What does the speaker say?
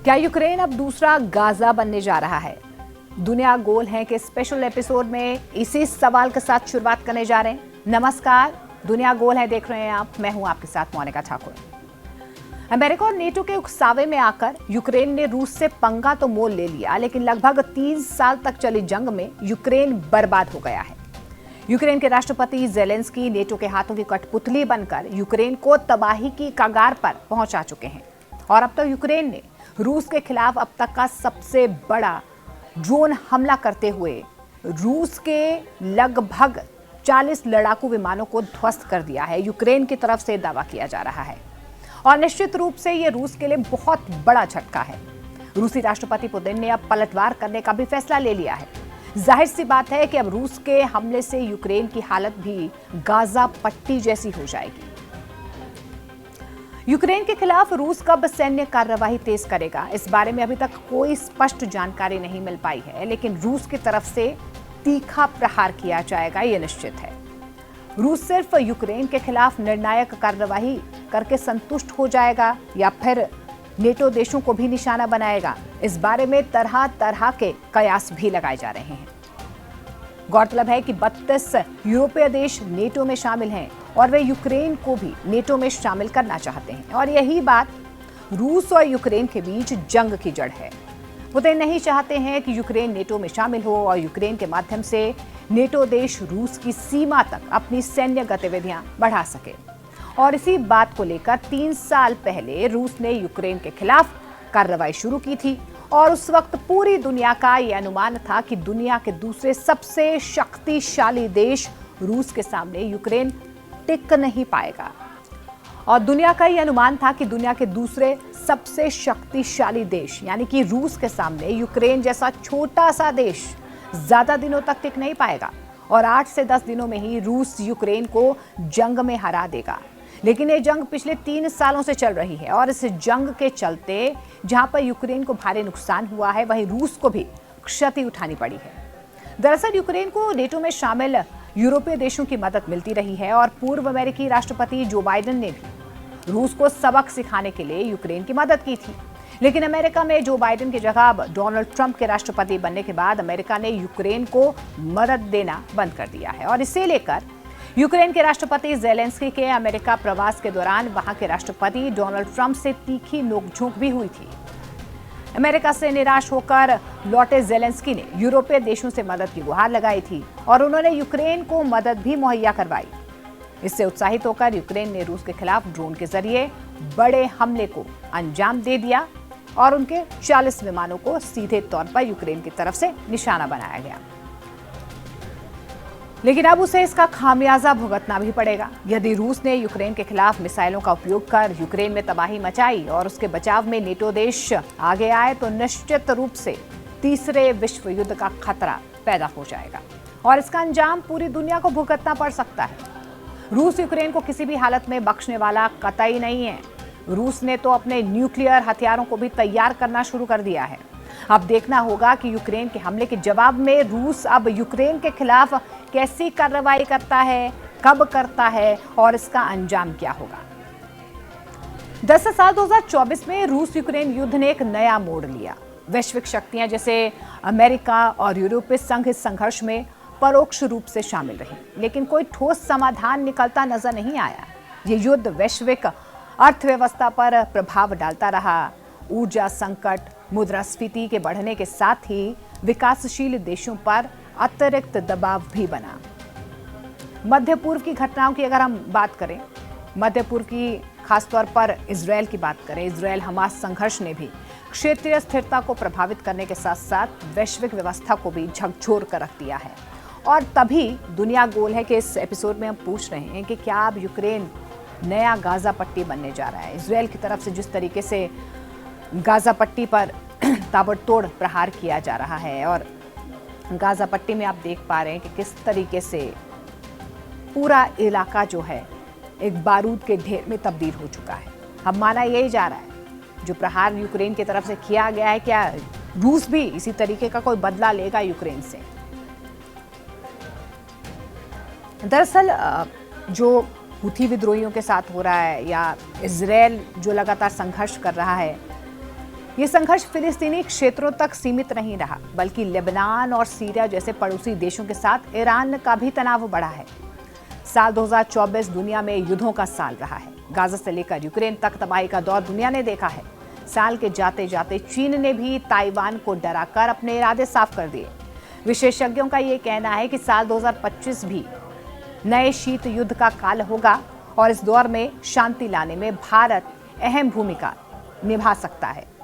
क्या यूक्रेन अब दूसरा गाजा बनने जा रहा है? दुनिया गोल है कि स्पेशल एपिसोड में इसी सवाल के साथ शुरुआत करने जा रहे हैं। नमस्कार, दुनिया गोल है देख रहे हैं आप। मैं हूं आपके साथ मोनिका ठाकुर। अमेरिका और नेटो के उकसावे में आकर यूक्रेन ने रूस से पंगा तो मोल ले लिया, लेकिन लगभग 3 साल तक चली जंग में यूक्रेन बर्बाद हो गया है। यूक्रेन के राष्ट्रपति जेलेंस्की नेटो के हाथों की कठपुतली बनकर यूक्रेन को तबाही की कगार पर पहुंचा चुके हैं और अब तक यूक्रेन ने रूस के खिलाफ अब तक का सबसे बड़ा ड्रोन हमला करते हुए रूस के लगभग 40 लड़ाकू विमानों को ध्वस्त कर दिया है। यूक्रेन की तरफ से दावा किया जा रहा है और निश्चित रूप से ये रूस के लिए बहुत बड़ा झटका है। रूसी राष्ट्रपति पुतिन ने अब पलटवार करने का भी फैसला ले लिया है। जाहिर सी बात है कि अब रूस के हमले से यूक्रेन की हालत भी गाजा पट्टी जैसी हो जाएगी। यूक्रेन के खिलाफ रूस कब सैन्य कार्रवाई तेज करेगा, इस बारे में अभी तक कोई स्पष्ट जानकारी नहीं मिल पाई है, लेकिन रूस की तरफ से तीखा प्रहार किया जाएगा, यह निश्चित है। रूस सिर्फ यूक्रेन के खिलाफ निर्णायक कार्रवाई करके संतुष्ट हो जाएगा या फिर नेटो देशों को भी निशाना बनाएगा, इस बारे में तरह तरह के कयास भी लगाए जा रहे हैं। गौरतलब है कि 32 यूरोपीय देश नेटो में शामिल हैं और वे यूक्रेन को भी नेटो में शामिल करना चाहते हैं और यही बात रूस और यूक्रेन के बीच जंग की जड़ है। पुतिन नहीं चाहते हैं कि यूक्रेन नेटो में शामिल हो और यूक्रेन के माध्यम से नेटो देश रूस की सीमा तक अपनी सैन्य गतिविधियां बढ़ा सके और इसी बात को लेकर 3 साल पहले रूस ने यूक्रेन के खिलाफ कार्रवाई शुरू की थी और उस वक्त पूरी दुनिया का यह अनुमान था कि दुनिया के दूसरे सबसे शक्तिशाली देश रूस के सामने यूक्रेन टिक नहीं पाएगा और दुनिया का यह अनुमान था कि दुनिया के दूसरे सबसे शक्तिशाली देश यानी कि रूस के सामने यूक्रेन जैसा छोटा सा देश ज्यादा दिनों तक टिक नहीं पाएगा और 8 से 10 दिनों में ही रूस यूक्रेन को जंग में हरा देगा। लेकिन ये जंग पिछले 3 सालों से चल रही है और इस जंग के चलते जहां पर यूक्रेन को भारी नुकसान हुआ है, वहीं रूस को भी क्षति उठानी पड़ी है। दरअसल यूक्रेन को नेटो में शामिल यूरोपीय देशों की मदद मिलती रही है और पूर्व अमेरिकी राष्ट्रपति जो बाइडेन ने भी रूस को सबक सिखाने के लिए यूक्रेन की मदद की थी। लेकिन अमेरिका में जो बाइडेन की जगह अब डोनाल्ड ट्रंप के राष्ट्रपति बनने के बाद अमेरिका ने यूक्रेन को मदद देना बंद कर दिया है और इसे लेकर यूक्रेन के राष्ट्रपति जेलेंस्की के अमेरिका प्रवास के दौरान वहां के राष्ट्रपति डोनाल्ड ट्रंप से तीखी नोकझोंक भी हुई थी। अमेरिका से निराश होकर लौटे जेलेंस्की ने यूरोपीय देशों से मदद की गुहार लगाई थी और उन्होंने यूक्रेन को मदद भी मुहैया करवाई। इससे उत्साहित होकर यूक्रेन ने रूस के खिलाफ ड्रोन के जरिए बड़े हमले को अंजाम दे दिया और उनके 40 विमानों को सीधे तौर पर यूक्रेन की तरफ से निशाना बनाया गया। लेकिन अब उसे इसका खामियाजा भुगतना भी पड़ेगा। यदि रूस ने यूक्रेन के खिलाफ मिसाइलों का उपयोग कर यूक्रेन में तबाही मचाई और उसके बचाव में नेटो देश आगे आए तो निश्चित रूप से तीसरे विश्व युद्ध का खतरा पैदा हो जाएगा और इसका अंजाम पूरी दुनिया को भुगतना पड़ सकता है। रूस यूक्रेन को किसी भी हालत में बख्शने वाला कतई नहीं है। रूस ने तो अपने न्यूक्लियर हथियारों को भी तैयार करना शुरू कर दिया है। अब देखना होगा कि यूक्रेन के हमले के जवाब में रूस अब यूक्रेन के खिलाफ कैसी कार्रवाई करता है, कब करता है और इसका अंजाम क्या होगा। 10 साल 2024 में रूस यूक्रेन युद्ध ने एक नया मोड़ लिया। वैश्विक शक्तियां जैसे अमेरिका और यूरोपीय संघ इस संघर्ष में परोक्ष रूप से शामिल रही, लेकिन कोई ठोस समाधान निकलता नजर नहीं आया। ये युद्ध वैश्विक अर्थव्यवस्था पर प्रभाव डालता रहा। ऊर्जा संकट, मुद्रास्फीति के बढ़ने के साथ ही विकासशील देशों पर अतिरिक्त दबाव भी बना। मध्य पूर्व की घटनाओं की अगर हम बात करें, मध्य पूर्व की खासतौर पर इजरायल की बात करें, इजरायल हमास संघर्ष ने भी क्षेत्रीय स्थिरता को प्रभावित करने के साथ साथ वैश्विक व्यवस्था को भी झकझोर कर रख दिया है। और तभी दुनिया गोल है कि इस एपिसोड में हम पूछ रहे हैं कि क्या अब यूक्रेन नया गाजा पट्टी बनने जा रहा है। इजरायल की तरफ से जिस तरीके से गाजा पट्टी पर ताबड़तोड़ प्रहार किया जा रहा है और गाजा पट्टी में आप देख पा रहे हैं कि किस तरीके से पूरा इलाका जो है एक बारूद के ढेर में तब्दील हो चुका है। अब माना यही जा रहा है जो प्रहार यूक्रेन की तरफ से किया गया है, क्या रूस भी इसी तरीके का कोई बदला लेगा यूक्रेन से। दरअसल जो हुथी विद्रोहियों के साथ हो रहा है या इजरायल जो लगातार संघर्ष कर रहा है, ये संघर्ष फिलिस्तीनी क्षेत्रों तक सीमित नहीं रहा, बल्कि लेबनान और सीरिया जैसे पड़ोसी देशों के साथ ईरान का भी तनाव बढ़ा है। साल 2024 दुनिया में युद्धों का साल रहा है। गाजा से लेकर यूक्रेन तक तबाही का दौर दुनिया ने देखा है। साल के जाते जाते चीन ने भी ताइवान को डराकर अपने इरादे साफ कर दिए। विशेषज्ञों का ये कहना है कि साल 2025 भी नए शीत युद्ध का काल होगा और इस दौर में शांति लाने में भारत अहम भूमिका निभा सकता है।